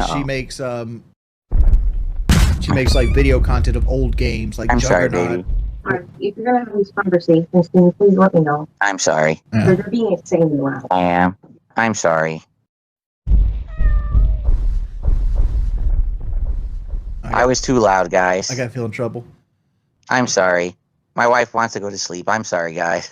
She makes like video content of old games, like I'm sorry, Juggernaut. baby. If you're gonna have these conversations, can you please let me know? I'm sorry. Yeah. They're being insanely loud. I am. I'm sorry. I was too loud, guys. I gotta feel in trouble. I'm sorry. My wife wants to go to sleep. I'm sorry, guys.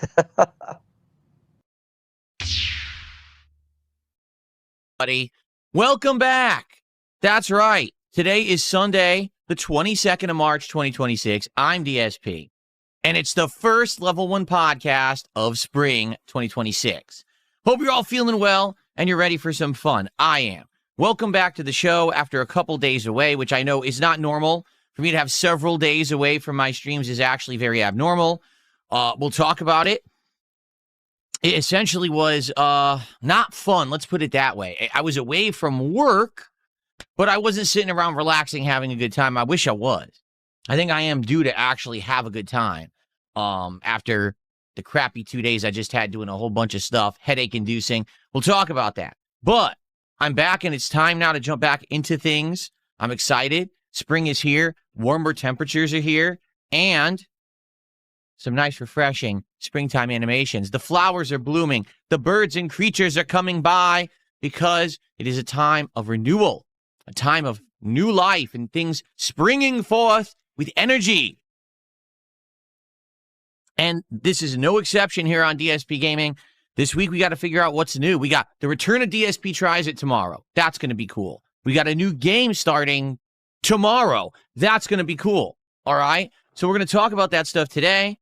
Buddy, welcome back. That's right. Today is Sunday, the 22nd of March, 2026. I'm DSP, and it's the first Level 1 podcast of spring 2026. Hope you're all feeling well and you're ready for some fun. I am. Welcome back to the show after a couple days away, which I know is not normal. For me to have several days away from my streams is actually very abnormal. We'll talk about it. It essentially was not fun, let's put it that way. I was away from work, but I wasn't sitting around relaxing, having a good time. I wish I was. I think I am due to actually have a good time after the crappy 2 days I just had doing a whole bunch of stuff, headache-inducing. We'll talk about that. But I'm back, and it's time now to jump back into things. I'm excited. Spring is here. Warmer temperatures are here. And some nice, refreshing springtime animations. The flowers are blooming. The birds and creatures are coming by because it is a time of renewal, a time of new life and things springing forth with energy. And this is no exception here on DSP Gaming. This week, we got to figure out what's new. We got the return of DSP Tries It tomorrow. That's going to be cool. We got a new game starting tomorrow. That's going to be cool. All right? So we're going to talk about that stuff today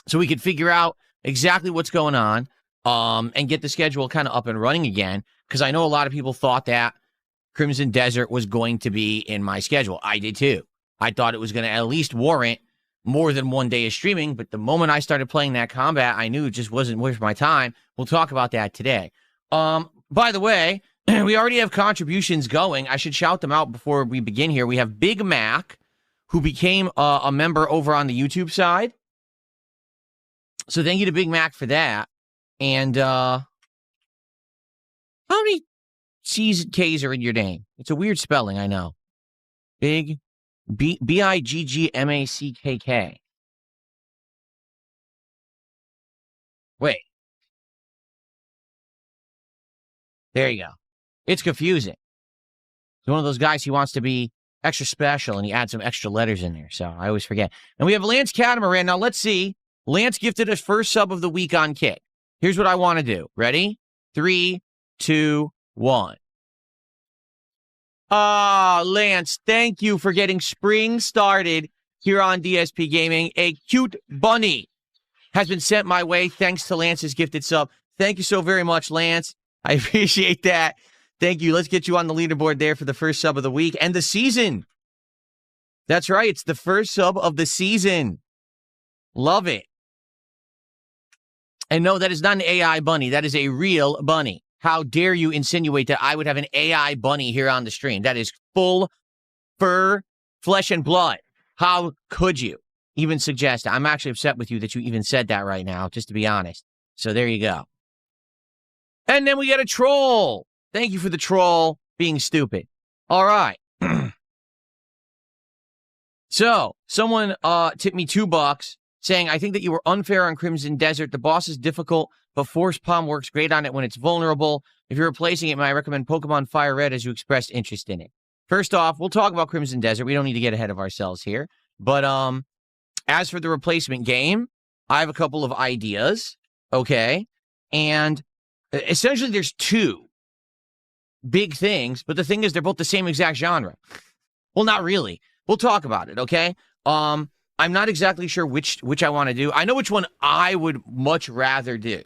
so we can figure out exactly what's going on and get the schedule kind of up and running again, because I know a lot of people thought that Crimson Desert was going to be in my schedule. I did too. I thought it was going to at least warrant more than 1 day of streaming, but the moment I started playing that combat, I knew it just wasn't worth my time. We'll talk about that today. By the way, we already have contributions going. I should shout them out before we begin here. We have Big Mac, who became a member over on the YouTube side. So thank you to Big Mac for that. And how many C's and K's are in your name? It's a weird spelling, I know. Big Biggmackk. Wait. There you go. It's confusing. He's one of those guys who wants to be extra special, and he adds some extra letters in there, so I always forget. And we have Lance Catamaran. Now, let's see. Lance gifted us first sub of the week on Kick. Here's what I want to do. Ready? 3, 2, 1. Lance, thank you for getting spring started here on DSP Gaming. A cute bunny has been sent my way thanks to Lance's gifted sub. Thank you so very much, Lance. I appreciate that. Thank you. Let's get you on the leaderboard there for the first sub of the week and the season. That's right. It's the first sub of the season. Love it. And no, that is not an AI bunny. That is a real bunny. How dare you insinuate that I would have an AI bunny here on the stream? That is full fur, flesh, and blood. How could you even suggest that? I'm actually upset with you that you even said that right now, just to be honest. So there you go. And then we get a troll. Thank you for the troll being stupid. All right. So someone tipped me $2 saying, I think that you were unfair on Crimson Desert. The boss is difficult, but Force Palm works great on it when it's vulnerable. If you're replacing it, I recommend Pokemon Fire Red as you expressed interest in it. First off, we'll talk about Crimson Desert. We don't need to get ahead of ourselves here. But as for the replacement game, I have a couple of ideas, okay? And essentially there's two big things, but the thing is they're both the same exact genre. Well, not really. We'll talk about it, okay? I'm not exactly sure which I want to do. I know which one I would much rather do.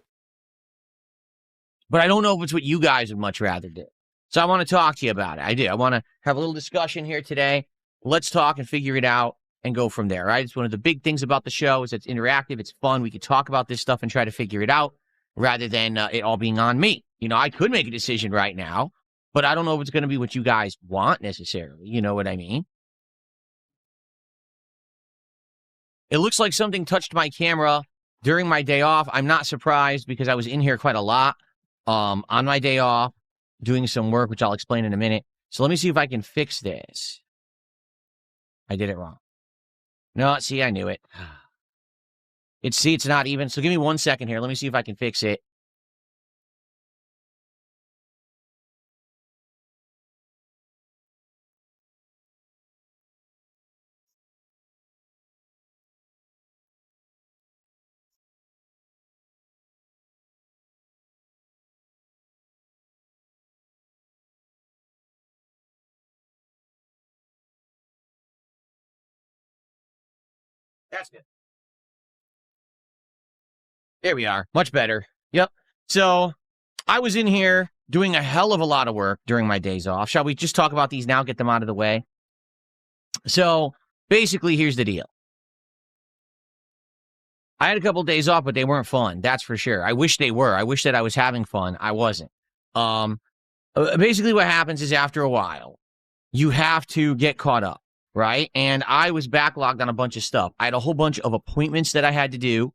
But I don't know if it's what you guys would much rather do. So I want to talk to you about it. I do. I want to have a little discussion here today. Let's talk and figure it out and go from there, right? It's one of the big things about the show is it's interactive. It's fun. We can talk about this stuff and try to figure it out rather than it all being on me. You know, I could make a decision right now, but I don't know if it's going to be what you guys want necessarily. You know what I mean? It looks like something touched my camera during my day off. I'm not surprised because I was in here quite a lot on my day off. doing some work, which I'll explain in a minute. So let me see if I can fix this. I did it wrong. No, see, I knew it. It's not even. So give me 1 second here. Let me see if I can fix it. That's good. There we are. Much better. Yep. So I was in here doing a hell of a lot of work during my days off. Shall we just talk about these now, get them out of the way? So basically, here's the deal. I had a couple of days off, but they weren't fun. That's for sure. I wish they were. I wish that I was having fun. I wasn't. Basically what happens is after a while, you have to get caught up, right? And I was backlogged on a bunch of stuff. I had a whole bunch of appointments that I had to do.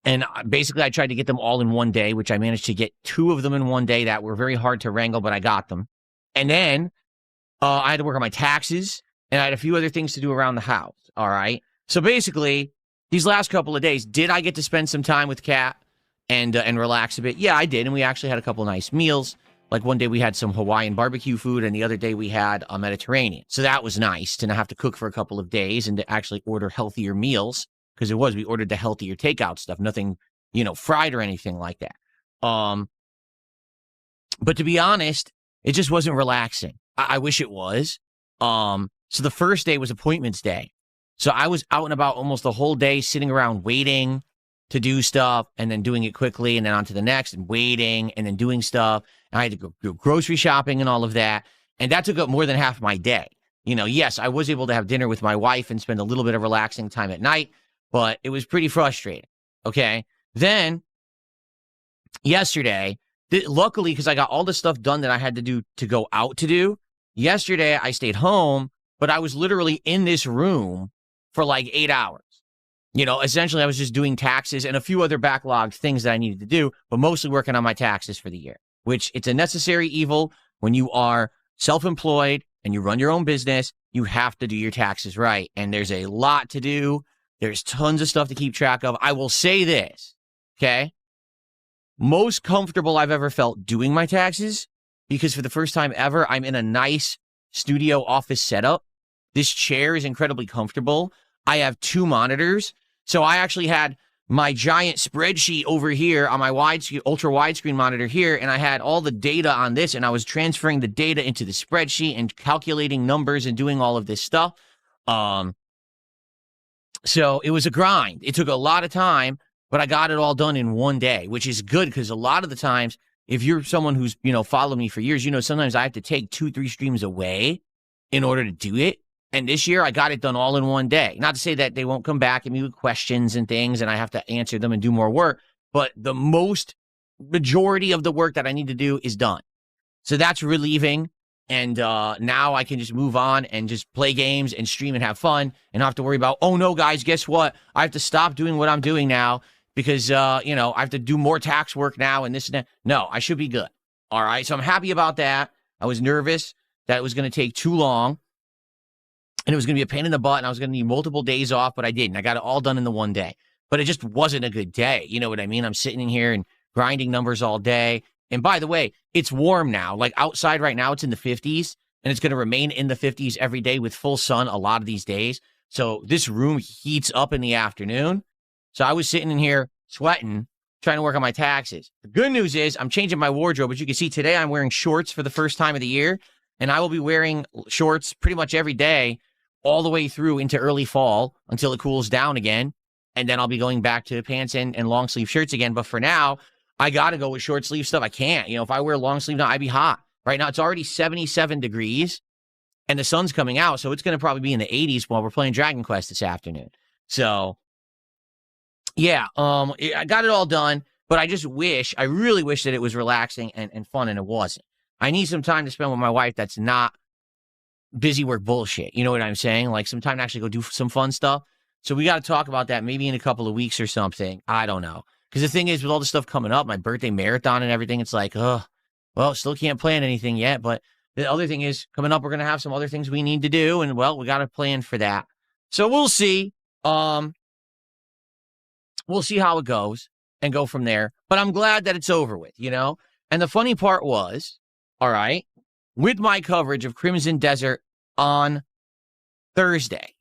And basically I tried to get them all in one day, which I managed to get 2 of them in one day that were very hard to wrangle, but I got them. And then I had to work on my taxes, and I had a few other things to do around the house. All right. So basically, these last couple of days, did I get to spend some time with Kat and relax a bit? Yeah, I did. And we actually had a couple of nice meals. Like one day we had some Hawaiian barbecue food, and the other day we had a Mediterranean. So that was nice to not have to cook for a couple of days and to actually order healthier meals, because we ordered the healthier takeout stuff, nothing, fried or anything like that. But to be honest, it just wasn't relaxing. I wish it was. So the first day was appointments day. So I was out and about almost the whole day, sitting around waiting to do stuff and then doing it quickly and then on to the next and waiting and then doing stuff. And I had to go grocery shopping and all of that. And that took up more than half my day. Yes, I was able to have dinner with my wife and spend a little bit of relaxing time at night, but it was pretty frustrating. Okay. Then yesterday, luckily, because I got all the stuff done that I had to do to go out to do, yesterday I stayed home, but I was literally in this room for like 8 hours. Essentially I was just doing taxes and a few other backlogged things that I needed to do, but mostly working on my taxes for the year, which it's a necessary evil when you are self-employed and you run your own business. You have to do your taxes right. And there's a lot to do. There's tons of stuff to keep track of. I will say this, okay? Most comfortable I've ever felt doing my taxes, because for the first time ever, I'm in a nice studio office setup. This chair is incredibly comfortable. I have 2 monitors. So I actually had my giant spreadsheet over here on my ultra widescreen monitor here, and I had all the data on this, and I was transferring the data into the spreadsheet and calculating numbers and doing all of this stuff. So it was a grind. It took a lot of time, but I got it all done in one day, which is good, because a lot of the times, if you're someone who's, followed me for years, sometimes I have to take 2-3 streams away in order to do it. And this year I got it done all in one day. Not to say that they won't come back at me with questions and things and I have to answer them and do more work, but the majority of the work that I need to do is done. So that's relieving. And now I can just move on and just play games and stream and have fun and not have to worry about, oh no, guys, guess what? I have to stop doing what I'm doing now because, I have to do more tax work now and this and that. No, I should be good. All right. So I'm happy about that. I was nervous that it was going to take too long and it was going to be a pain in the butt and I was going to need multiple days off, but I didn't. I got it all done in the one day, but it just wasn't a good day. You know what I mean? I'm sitting in here and grinding numbers all day. And by the way, it's warm now. Like outside right now, it's in the 50s and it's going to remain in the 50s every day with full sun a lot of these days. So this room heats up in the afternoon. So I was sitting in here sweating, trying to work on my taxes. The good news is I'm changing my wardrobe. As you can see today, I'm wearing shorts for the first time of the year. And I will be wearing shorts pretty much every day all the way through into early fall until it cools down again. And then I'll be going back to pants and long sleeve shirts again. But for now, I got to go with short sleeve stuff. I can't. If I wear long sleeve now, I'd be hot. Right now, it's already 77 degrees and the sun's coming out. So it's going to probably be in the 80s while we're playing Dragon Quest this afternoon. So, yeah, I got it all done. But I really wish that it was relaxing and fun, and it wasn't. I need some time to spend with my wife that's not busy work bullshit. You know what I'm saying? Like some time to actually go do some fun stuff. So we got to talk about that maybe in a couple of weeks or something. I don't know. Because the thing is, with all the stuff coming up, my birthday marathon and everything, it's like, well, still can't plan anything yet. But the other thing is coming up, we're going to have some other things we need to do. And well, we got to plan for that. So we'll see. We'll see how it goes and go from there. But I'm glad that it's over with, you know? And the funny part was, all right, with my coverage of Crimson Desert on Thursday,